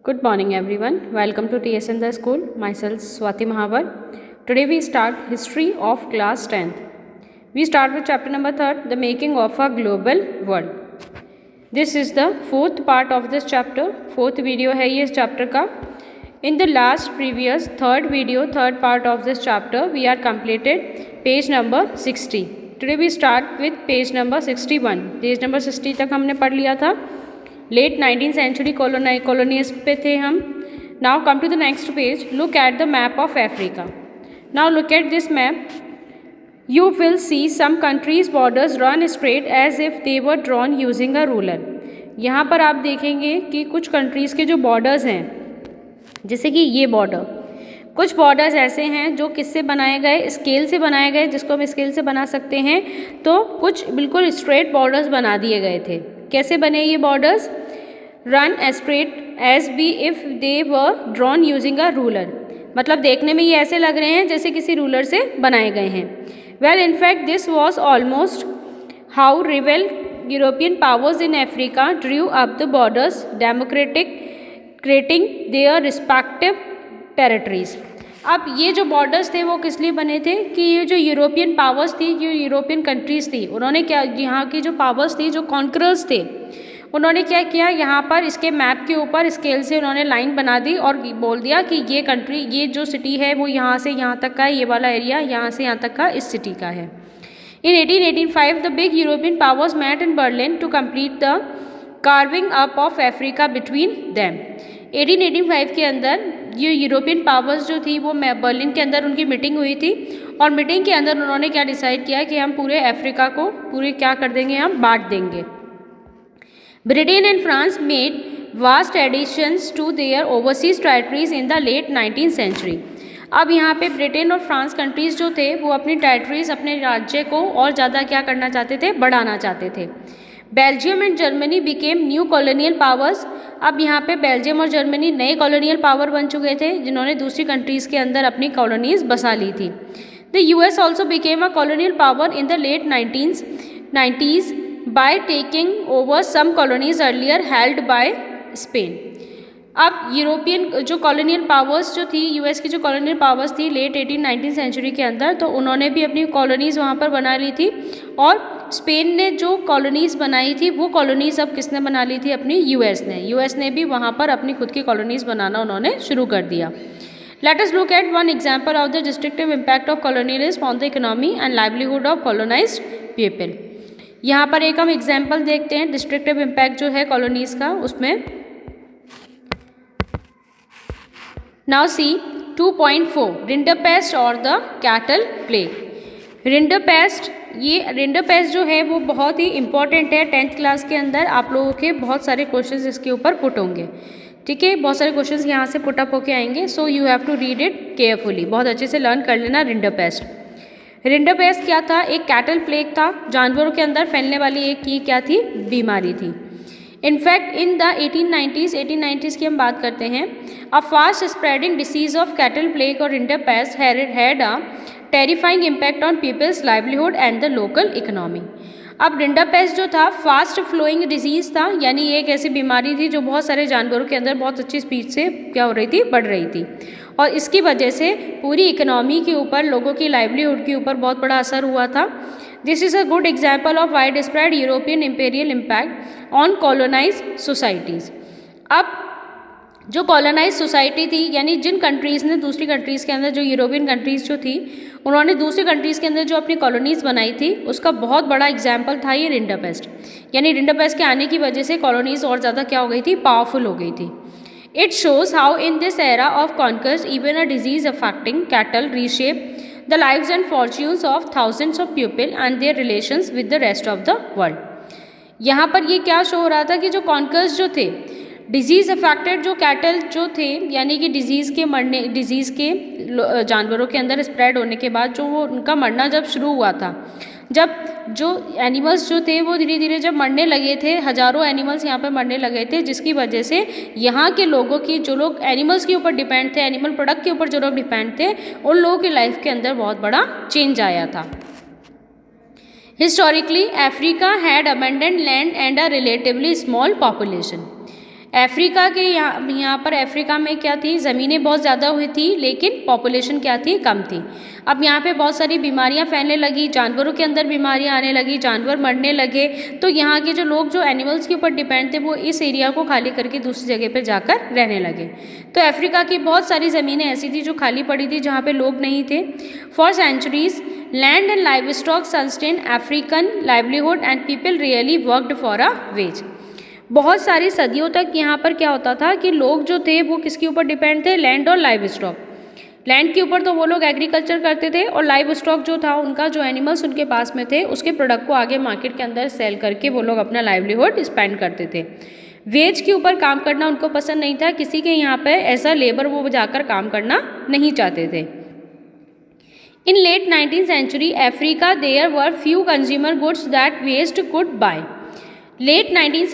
Good morning everyone. Welcome to TSN the School. Myself Swati Mahavar. Today we start history of class 10th. We start with chapter number 3, the making of a global world. This is the fourth part of this chapter. Fourth video है ये इस chapter का. In the last previous third part of this chapter, we are completed page number 60. Today we start with page number 61. Page number 60 तक हमने पढ़ लिया था. Late 19th century colonies पे थे हम. Now come to the next page. Look at the map of Africa. Now look at this map. You will see some countries borders run straight as if they were drawn using a ruler. यहाँ पर आप देखेंगे कि कुछ countries के जो borders हैं, जैसे कि ये बॉर्डर, कुछ बॉर्डर्स ऐसे हैं जो किससे बनाए गए, स्केल से बनाए गए, जिसको हम स्केल से बना सकते हैं. तो कुछ बिल्कुल स्ट्रेट बॉर्डर्स बना दिए गए थे. कैसे बने ये borders? Run straight as be if they were drawn using a ruler. मतलब देखने में ये ऐसे लग रहे हैं जैसे किसी रूलर से बनाए गए हैं. Well in fact this was almost how रिवेल European powers in Africa Drew up the borders democratic creating their respective territories. अब ये जो बॉर्डर्स थे वो किस लिए बने थे कि ये जो यूरोपियन पावर्स थी, जो यूरोपियन कंट्रीज़ थी, उन्होंने क्या, यहाँ की जो पावर्स थी, जो कॉन्करर्स थे, उन्होंने क्या किया, यहाँ पर इसके मैप के ऊपर स्केल से उन्होंने लाइन बना दी और बोल दिया कि ये कंट्री, ये जो सिटी है वो यहाँ से यहाँ तक का है, ये वाला एरिया यहाँ से यहाँ तक का इस सिटी का है. In 1885 the big European powers met in Berlin to complete the carving up of Africa between them. 1885 के अंदर ये यूरोपियन पावर्स जो थी वो बर्लिन के अंदर उनकी मीटिंग हुई थी और मीटिंग के अंदर उन्होंने क्या डिसाइड किया कि हम पूरे अफ्रीका को पूरे क्या कर देंगे, हम बांट देंगे. Britain and France made vast additions to their overseas territories in the late 19th century. अब यहाँ पे ब्रिटेन और फ्रांस कंट्रीज़ जो थे वो अपनी टेरिटरीज, अपने राज्य को और ज़्यादा क्या करना चाहते थे, बढ़ाना चाहते थे. Belgium and Germany became new colonial powers. अब यहाँ पे बेल्जियम और जर्मनी नए कॉलोनियल पावर बन चुके थे जिन्होंने दूसरी कंट्रीज़ के अंदर अपनी कॉलोनीज बसा ली थी. The US also became a colonial power in the late 1990s by taking over some colonies earlier held by Spain. अब यूरोपियन जो कॉलोनियल पावर्स जो थी, यूएस की जो कॉलोनियल पावर्स थी लेट 18-19th सेंचुरी के अंदर, तो उन्होंने भी अपनी कॉलोनीज़ वहाँ पर बना ली थी. और स्पेन ने जो कॉलोनीज़ बनाई थी वो कॉलोनीज़ अब किसने बना ली थी, अपनी यूएस ने. यूएस ने भी वहाँ पर अपनी खुद की कॉलोनीज़ बनाना उन्होंने शुरू कर दिया. Let us look at one example of the destructive impact of colonialism on the economy and livelihood of colonised people. यहाँ पर एक हम एग्जाम्पल देखते हैं डिस्ट्रक्टिव इम्पैक्ट जो है कॉलोनीज़ का. उसमें नाउ सी 2.4 रिंडरपेस्ट और द कैटल प्लेग. रिंडरपेस्ट, ये रिंडरपेस्ट जो है वो बहुत ही इंपॉर्टेंट है. 10th क्लास के अंदर आप लोगों के बहुत सारे क्वेश्चंस इसके ऊपर पुट होंगे. ठीक है, बहुत सारे क्वेश्चंस यहाँ से पुटअप होके आएंगे. So you have to read it carefully. बहुत अच्छे से लर्न कर लेना रिंडरपेस्ट. रिंडरपेस्ट क्या था? एक कैटल प्लेग था, जानवरों के अंदर फैलने वाली एक की क्या थी, बीमारी थी. इनफैक्ट इन द 1890s की हम बात करते हैं. A fast spreading disease of cattle plague और rinderpest had a terrifying impact on people's livelihood and the local economy. अब रिंडरपेस्ट जो था फास्ट फ्लोइंग डिजीज़ था, यानी ये एक ऐसी बीमारी थी जो बहुत सारे जानवरों के अंदर बहुत अच्छी स्पीड से क्या हो रही थी, बढ़ रही थी. और इसकी वजह से पूरी इकोनॉमी के ऊपर, लोगों की लाइवलीहुड के ऊपर बहुत बड़ा असर हुआ था. This is a good example of widespread European imperial impact on colonize societies. अब जो कॉलोनाइज सोसाइटी थी, यानी जिन कंट्रीज़ ने दूसरी कंट्रीज़ के अंदर, जो यूरोपियन कंट्रीज़ जो थी, उन्होंने दूसरी कंट्रीज़ के अंदर जो अपनी कॉलोनीज़ बनाई थी, उसका बहुत बड़ा एग्जाम्पल था ये रिंडरपेस्ट. यानी रिंडरपेस्ट के आने की वजह से कॉलोनीज़ और ज़्यादा क्या हो गई थी, पावरफुल हो गई थी. It shows how in this era of conquers even a disease affecting cattle reshape the lives and fortunes of thousands of people and their relations with the rest of the world. यहाँ पर ये क्या show हो रहा था कि जो conquers जो थे, डिजीज़ अफेक्टेड जो कैटल जो थे, यानी कि डिजीज़ के जानवरों के अंदर स्प्रेड होने के बाद जो वो उनका मरना जब शुरू हुआ था, जब जो एनिमल्स जो थे वो धीरे धीरे जब मरने लगे थे, हज़ारों एनिमल्स यहाँ पर मरने लगे थे, जिसकी वजह से यहाँ के लोगों की, जो लोग एनिमल्स के ऊपर डिपेंड थे, एनिमल प्रोडक्ट के ऊपर जो लोग डिपेंड थे, उन लोगों की लाइफ के अंदर बहुत बड़ा चेंज आया था. Historically Africa had abundant land and a relatively small population. Africa के यहाँ पर अफ्रीका में क्या थी, ज़मीनें बहुत ज़्यादा हुई थी लेकिन पॉपुलेशन क्या थी, कम थी। अब यहाँ पे बहुत सारी बीमारियाँ फैलने लगी, जानवरों के अंदर बीमारियाँ आने लगी, जानवर मरने लगे। तो यहाँ के जो लोग जो एनिमल्स के ऊपर डिपेंड थे वो इस एरिया को खाली करके दूसरी जगह पर जाकर रहने लगे। तो अफ्रीका की बहुत सारी ज़मीनें ऐसी थी जो खाली पड़ी थी, जहाँ पर लोग नहीं थे। For centuries land and livestock sustain African livelihood and people really worked for a wage. बहुत सारी सदियों तक यहाँ पर क्या होता था कि लोग जो थे वो किसके ऊपर डिपेंड थे, लैंड और लाइव स्टॉक। लैंड के ऊपर तो वो लोग एग्रीकल्चर करते थे और लाइव स्टॉक जो था उनका, जो एनिमल्स उनके पास में थे, उसके प्रोडक्ट को आगे मार्केट के अंदर सेल करके वो लोग अपना लाइवलीहुड स्पेंड करते थे। वेज के ऊपर काम करना उनको पसंद नहीं था, किसी के यहाँ पर ऐसा लेबर वो जाकर काम करना नहीं चाहते थे। In late 19th century Africa there were few consumer goods that waste could buy। Late 19th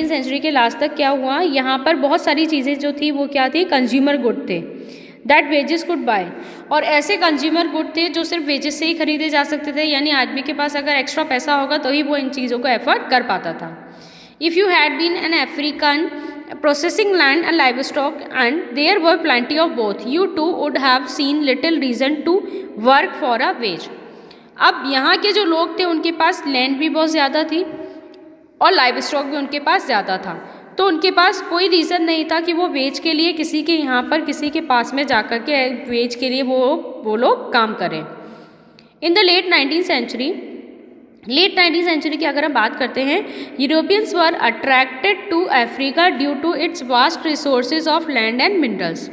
century के लास्ट तक क्या हुआ, यहाँ पर बहुत सारी चीज़ें जो थी वो क्या थी, कंज्यूमर गुड थे, दैट वेजेस कुड बाय। और ऐसे कंज्यूमर गुड थे जो सिर्फ वेजेस से ही खरीदे जा सकते थे, यानी आदमी के पास अगर एक्स्ट्रा पैसा होगा तो ही वो इन चीज़ों को एफर्ट कर पाता था। If you had been an African processing land and livestock and there were plenty of both, you too would have seen little reason to work for a wage। अब यहाँ के जो लोग थे उनके पास लैंड भी बहुत ज़्यादा थी और लाइव स्टॉक भी उनके पास ज़्यादा था, तो उनके पास कोई रीज़न नहीं था कि वो वेज के लिए किसी के यहाँ पर किसी के पास में जाकर के वेज के लिए वो लोग काम करें। इन द लेट 19th सेंचुरी की अगर हम बात करते हैं, Europeans were attracted to Africa due to its vast resources of land and minerals.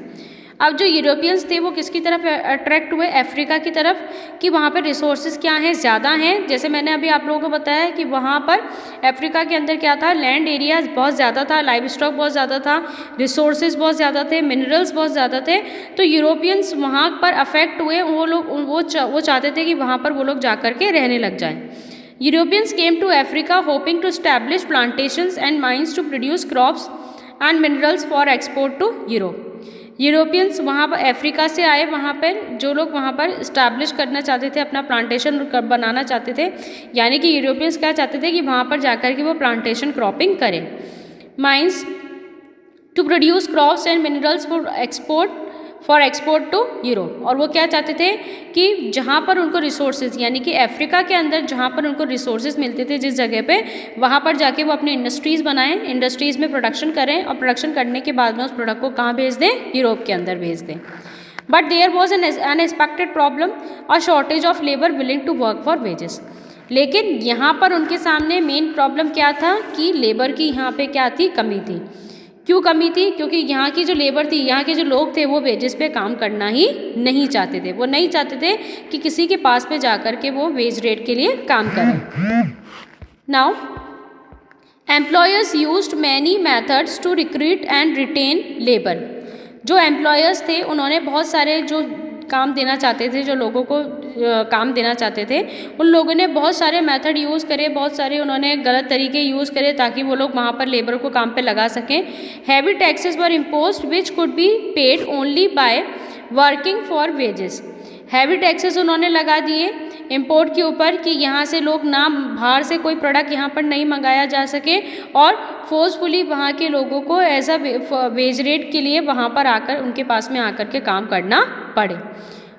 अब जो यूरोपियंस थे वो किसकी तरफ अट्रैक्ट हुए, अफ्रीका की तरफ, कि वहाँ पर रिसोर्सेज क्या हैं, ज़्यादा हैं। जैसे मैंने अभी आप लोगों को बताया कि वहाँ पर अफ्रीका के अंदर क्या था, लैंड एरिया बहुत ज़्यादा था, लाइव स्टॉक बहुत ज़्यादा था, रिसोर्सेज बहुत ज़्यादा थे, मिनरल्स बहुत ज़्यादा थे। तो यूरोपियंस वहाँ पर अफेक्ट हुए, वो चाहते थे कि वहाँ पर वो लोग जा कर के रहने लग जाएँ। Europeans came to Africa hoping to establish plantations and mines to produce crops and minerals for export to Europe। Europeans वहाँ पर अफ्रीका से आए, वहाँ पर जो लोग वहाँ पर इस्टेब्लिश करना चाहते थे, अपना प्लांटेशन बनाना चाहते थे, यानी कि यूरोपियंस क्या चाहते थे कि वहाँ पर जाकर के वो प्लांटेशन क्रॉपिंग करें। Mines to produce crops and minerals for export to Europe. और वो क्या चाहते थे कि जहाँ पर उनको रिसोर्सेज, यानी कि अफ्रीका के अंदर जहाँ पर उनको रिसोर्सेज मिलते थे जिस जगह पे, वहाँ पर जाके वो अपनी इंडस्ट्रीज़ बनाएं, इंडस्ट्रीज़ में प्रोडक्शन करें और प्रोडक्शन करने के बाद में उस प्रोडक्ट को कहाँ भेज दें, यूरोप के अंदर भेज दें। But there was an unexpected problem और shortage of labour willing to work for wages. लेकिन यहाँ पर उनके सामने मेन प्रॉब्लम क्या था कि लेबर की यहाँ पे क्या थी, कमी थी। क्यों कमी थी? क्योंकि यहाँ की जो लेबर थी, यहाँ के जो लोग थे वो वेजेस पे काम करना ही नहीं चाहते थे। वो नहीं चाहते थे कि किसी के पास में जाकर के वो वेज रेट के लिए काम करें। Now employers used many methods to recruit and retain labour. जो एम्प्लॉयर्स थे उन्होंने बहुत सारे जो काम देना चाहते थे, जो लोगों को काम देना चाहते थे, उन लोगों ने बहुत सारे मेथड यूज़ करे, बहुत सारे उन्होंने गलत तरीके यूज़ करे ताकि वो लोग वहाँ पर लेबर को काम पे लगा सकें। Heavy taxes were imposed which could be paid only by working for wages. Heavy taxes उन्होंने लगा दिए इंपोर्ट के ऊपर कि यहाँ से लोग ना, बाहर से कोई प्रोडक्ट यहाँ पर नहीं मंगाया जा सके और फोर्सफुली वहाँ के लोगों को एज अ वेज रेट के लिए वहाँ पर आकर उनके पास में आकर के काम करना पड़े।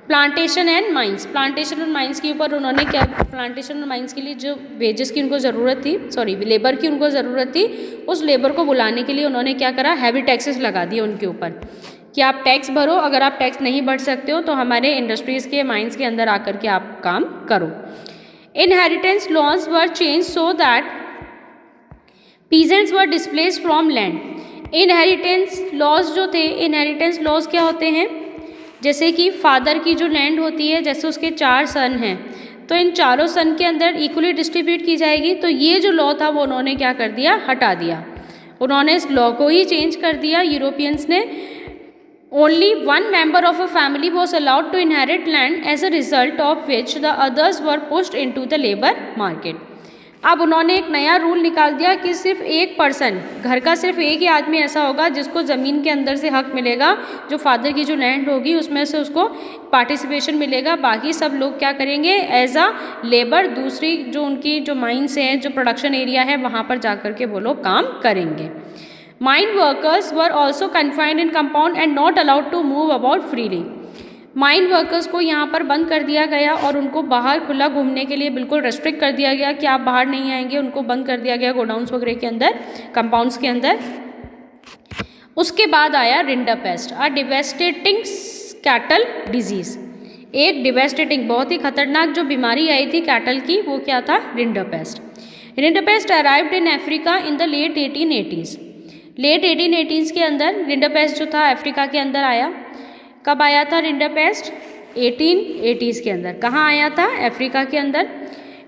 प्लांटेशन एंड माइंस, प्लांटेशन और माइंस के ऊपर उन्होंने क्या, प्लांटेशन और माइंस के लिए जो वेजेस की उनको ज़रूरत थी, लेबर की उनको ज़रूरत थी, उस लेबर को बुलाने के लिए उन्होंने क्या करा, हैवी टैक्सेस लगा दिए उनके ऊपर कि आप टैक्स भरो, अगर आप टैक्स नहीं भर सकते हो तो हमारे इंडस्ट्रीज़ के माइंस के अंदर आकर के आप काम करो। Inheritance laws were change so that peasants were displaced from land. Inheritance laws जो थे, इनहेरिटेंस लॉज क्या होते हैं, जैसे कि फादर की जो लैंड होती है, जैसे उसके 4 सन हैं तो इन चारों सन के अंदर इक्वली डिस्ट्रीब्यूट की जाएगी। तो ये जो लॉ था वो उन्होंने क्या कर दिया, हटा दिया। उन्होंने इस लॉ को ही चेंज कर दिया यूरोपियंस ने। Only one member of a family was allowed to inherit land, as a result of which the others were pushed into the labor market। अब उन्होंने एक नया रूल निकाल दिया कि सिर्फ एक पर्सन, घर का सिर्फ एक ही आदमी ऐसा होगा जिसको ज़मीन के अंदर से हक मिलेगा, जो फादर की जो लैंड होगी उसमें से उसको पार्टिसिपेशन मिलेगा। बाकी सब लोग क्या करेंगे, एज अ लेबर दूसरी जो उनकी जो माइंस हैं, जो प्रोडक्शन एरिया है, वहाँ पर जा कर के वो लोग काम करेंगे। Mine workers were also confined in compound and not allowed to move about freely. Mine workers को यहाँ पर बंद कर दिया गया और उनको बाहर खुला घूमने के लिए बिल्कुल रेस्ट्रिक्ट कर दिया गया कि आप बाहर नहीं आएंगे, उनको बंद कर दिया गया गोडाउन्स वगैरह के अंदर, कंपाउंड्स के अंदर। उसके बाद आया रिंडरपेस्ट, अ डिवेस्टेटिंग कैटल डिजीज़। एक डिवेस्टेटिंग बहुत ही खतरनाक जो बीमारी आई थी कैटल की, वो क्या था? Rinderpest. Rinderpest arrived in Africa in the late 1880s। Late 1880s के अंदर रिंडरपेस्ट जो था अफ्रीका के अंदर आया। कब आया था रिंडरपेस्ट? 1880s के अंदर। कहाँ आया था? अफ्रीका के अंदर।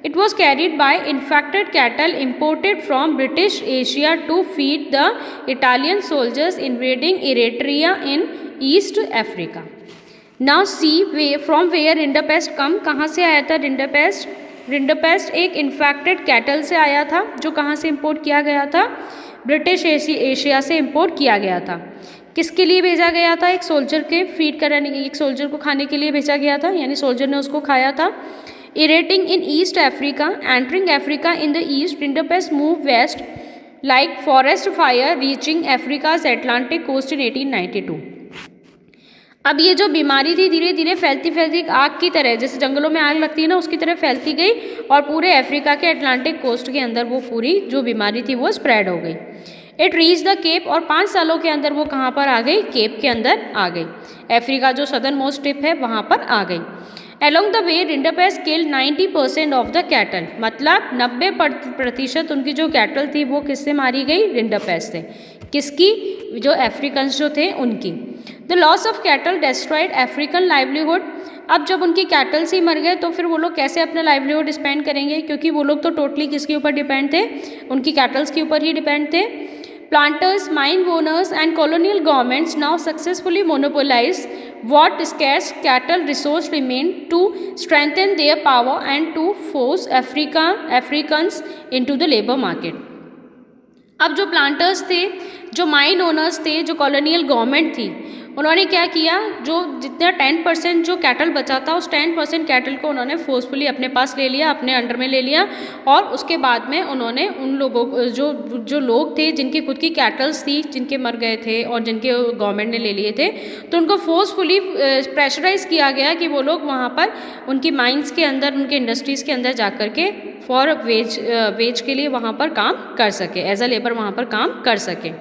It was carried by infected cattle imported from British Asia to feed the Italian soldiers invading Eritrea in East Africa. Now see from where rinderpest come, कहाँ से आया था रिंडरपेस्ट? रिंडरपेस्ट एक इन्फेक्टेड कैटल से आया था, जो कहाँ से इंपोर्ट किया गया था? ब्रिटिश एशिया से इंपोर्ट किया गया था। किसके लिए भेजा गया था? एक सोल्जर के फीड कराने, एक सोल्जर को खाने के लिए भेजा गया था, यानी सोल्जर ने उसको खाया था। Irritating in East Africa, entering Africa in the east, rinderpest moved west like forest fire, reaching Africa's Atlantic coast in 1892. अब ये जो बीमारी थी धीरे धीरे फैलती फैलती आग की तरह, जैसे जंगलों में आग लगती है ना, उसकी तरह फैलती गई और पूरे अफ्रीका के अटलांटिक कोस्ट के अंदर वो पूरी जो बीमारी थी वो स्प्रेड हो गई। इट रीच द केप, और 5 सालों के अंदर वो कहाँ पर आ गई? केप के अंदर आ गई। अफ्रीका जो सदर्न मोस्ट टिप है वहाँ पर आ गई। Along the way, rinderpest killed 90% of the cattle, मतलब 90% उनकी जो कैटल थी वो किससे मारी गई? रिंडरपेस्ट से। किसकी? जो अफ्रीकन्स जो थे उनकी। The loss of cattle destroyed African livelihood. अब जब उनकी कैटल से मर गए तो फिर वो लोग कैसे अपना लाइवलीहुड स्पेंड करेंगे, क्योंकि वो लोग तो टोटली किसके ऊपर डिपेंड थे? उनकी कैटल्स के ऊपर ही डिपेंड थे। Planters, mine owners and colonial governments now successfully monopolize what scarce cattle resource remained to strengthen their power and to force Africans into the labor market. अब जो प्लांटर्स थे, जो माइन ओनर्स थे, जो colonial government थी, उन्होंने क्या किया? जो जितना 10% जो कैटल बचा था उस 10% कैटल को उन्होंने फोर्सफुली अपने पास ले लिया, अपने अंडर में ले लिया, और उसके बाद में उन्होंने उन लोगों जो लोग थे जिनकी खुद की कैटल्स थी, जिनके मर गए थे और जिनके गवर्नमेंट ने ले लिए थे, तो उनको फोर्सफुली प्रेशराइज किया गया कि वो लोग वहाँ पर उनकी माइंस के अंदर, उनके इंडस्ट्रीज़ के अंदर जा कर के फॉर वेज के लिए वहाँ पर काम कर सके, एज अ लेबर वहाँ पर काम कर सके।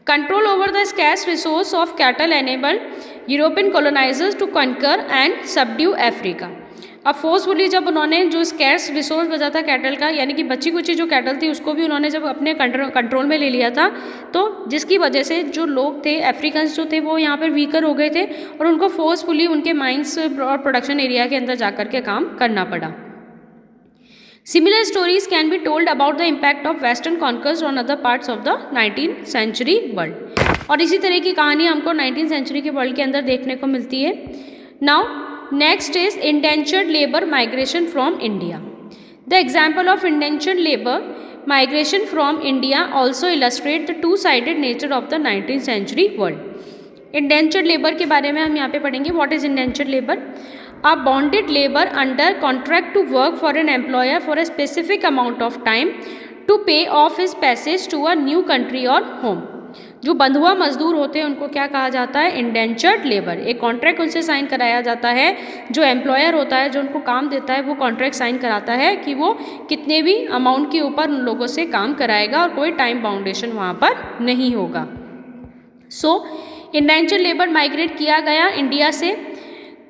Control over the scarce resource of cattle enabled European colonizers to conquer and subdue Africa. अब फोर्सफुली जब उन्होंने जो स्कैर्स रिसोर्स बचा था कैटल का, यानी कि बची कुची जो कैटल थी उसको भी उन्होंने जब अपने कंट्रोल में ले लिया था, तो जिसकी वजह से जो लोग थे, अफ्रीकन्स जो थे, वो यहाँ पर वीकर हो गए थे और उनको फोर्सफुली उनके माइंस और प्रोडक्शन एरिया के अंदर जा कर के काम करना पड़ा। Similar stories can be told about the impact of Western conquest on other parts of the 19th century world. और इसी तरह की कहानी हमको 19th century के वर्ल्ड के अंदर देखने को मिलती है। Now next is indentured labor migration from India. The example of indentured labor migration from India also illustrate the two-sided nature of the 19th century world. Indentured labour के बारे में हम यहाँ पे पढ़ेंगे। What is indentured labour? A bonded labor under contract to work for an employer for a specific amount of time to pay off his passage to a new country or home. जो बंधुआ मजदूर होते हैं उनको क्या कहा जाता है? Indentured labour. एक कॉन्ट्रैक्ट उनसे साइन कराया जाता है, जो एम्प्लॉयर होता है, जो उनको काम देता है, वो कॉन्ट्रैक्ट साइन कराता है कि वो कितने भी अमाउंट के ऊपर उन लोगों से काम कराएगा और कोई टाइम बाउंडेशन वहाँ पर नहीं होगा। सो इंडेंचर्ड लेबर माइग्रेट किया गया इंडिया से।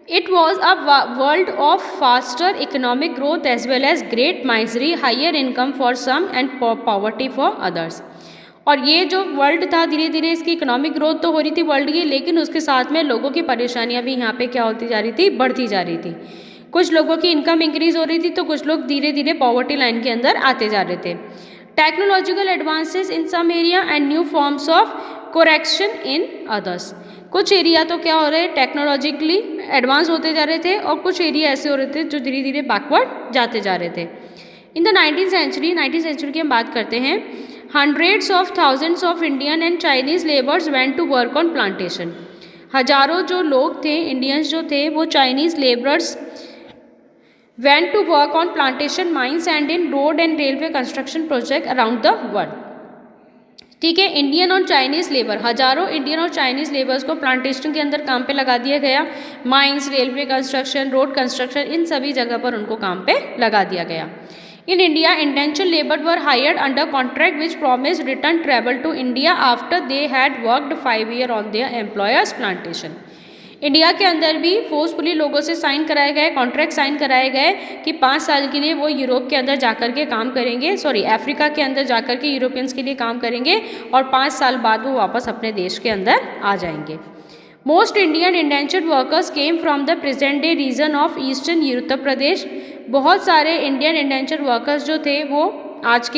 It was a world of faster economic growth as well as great misery, higher income for some and poverty for others. और ये जो वर्ल्ड था, धीरे धीरे इसकी इकोनॉमिक ग्रोथ तो हो रही थी वर्ल्ड की, लेकिन उसके साथ में लोगों की परेशानियां भी यहाँ पे क्या होती जा रही थी? बढ़ती जा रही थी। कुछ लोगों की इनकम इंक्रीज हो रही थी तो कुछ लोग धीरे धीरे पॉवर्टी लाइन के अंदर आते जा रहे थे। Technological advances in some area and new forms of correction in others. कुछ एरिया तो क्या हो रहे, टेक्नोलॉजिकली एडवांस होते जा रहे थे और कुछ एरिया ऐसे हो रहे थे जो धीरे धीरे बैकवर्ड जाते जा रहे थे। इन द 19th सेंचुरी की हम बात करते हैं। Hundreds of thousands of Indian and Chinese labours went to work on plantation. हजारों जो लोग थे, इंडियंस जो थे, वो Chinese labourers went to work on plantation mines and in road and railway construction project around the world. ठीक है। Indian और चाइनीज़ लेबर, हजारों इंडियन और चाइनीज़ लेबर्स को प्लांटेशन के अंदर काम पे लगा दिया गया। Mines, railway construction, road construction, इन सभी जगह पर उनको काम पे लगा दिया गया। In India indenture labour were hired under contract which promise return travel to India after they had worked 5 year on their employers plantation. India के अंदर भी फोर्सफुली लोगों से साइन कराए गए, कॉन्ट्रैक्ट साइन कराए गए कि 5 साल के लिए वो यूरोप के अंदर जाकर के काम करेंगे, अफ्रीका के अंदर जाकर के यूरोपियंस के लिए काम करेंगे और 5 साल बाद वो वापस अपने देश के अंदर आ जाएंगे। Most Indian indentured workers came from the present day region of eastern Uttar Pradesh. बहुत सारे इंडियन इंडेंचर्ड वर्कर्स जो थे वो आज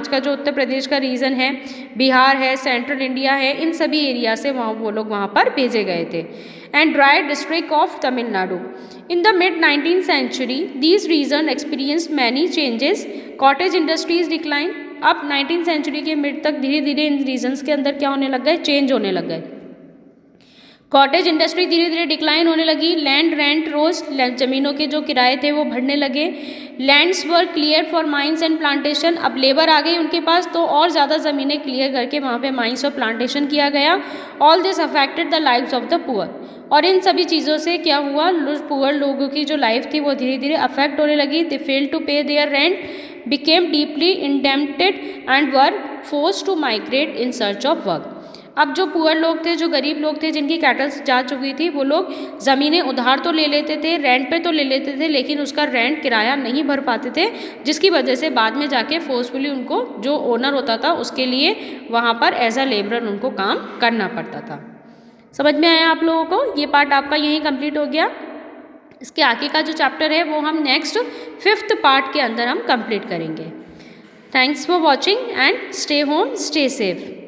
का जो उत्तर प्रदेश का रीजन है, बिहार है, सेंट्रल इंडिया है, इन सभी एरिया से वो लोग वहाँ पर भेजे गए थे। And dry district of Tamil Nadu. In the mid 19th century these region experienced many changes. Cottage industries decline. अब 19th century के मिड तक धीरे धीरे इन रीजन्स के अंदर क्या होने लग गए, चेंज होने लग गए। कॉटेज इंडस्ट्री धीरे धीरे डिक्लाइन होने लगी। लैंड रेंट रोज, जमीनों के जो किराए थे वो बढ़ने लगे। Lands were clear for mines and plantation. अब लेबर आ गई उनके पास तो और ज़्यादा ज़मीनें क्लियर करके वहाँ पे माइंस और प्लांटेशन किया गया। All this affected the lives of the poor. और इन सभी चीज़ों से क्या हुआ, पुअर लोगों की जो लाइफ थी वो धीरे धीरे अफेक्ट होने लगी। They fail to pay their rent, became deeply इंडेम्प्टेड and were forced to migrate in search of work. अब जो पुअर लोग थे, जो गरीब लोग थे, जिनकी कैटल्स जा चुकी थी, वो लोग ज़मीनें उधार तो ले लेते थे, रेंट पे तो ले लेते थे, लेकिन उसका रेंट किराया नहीं भर पाते थे, जिसकी वजह से बाद में जाके फोर्सफुली उनको जो ओनर होता था उसके लिए वहाँ पर एज अ लेबरर उनको काम करना पड़ता था। समझ में आया आप लोगों को? ये पार्ट आपका यहीं कंप्लीट हो गया। इसके आगे का जो चैप्टर है वो हम नेक्स्ट 5th पार्ट के अंदर हम कंप्लीट करेंगे। Thanks for watching and stay home, stay safe.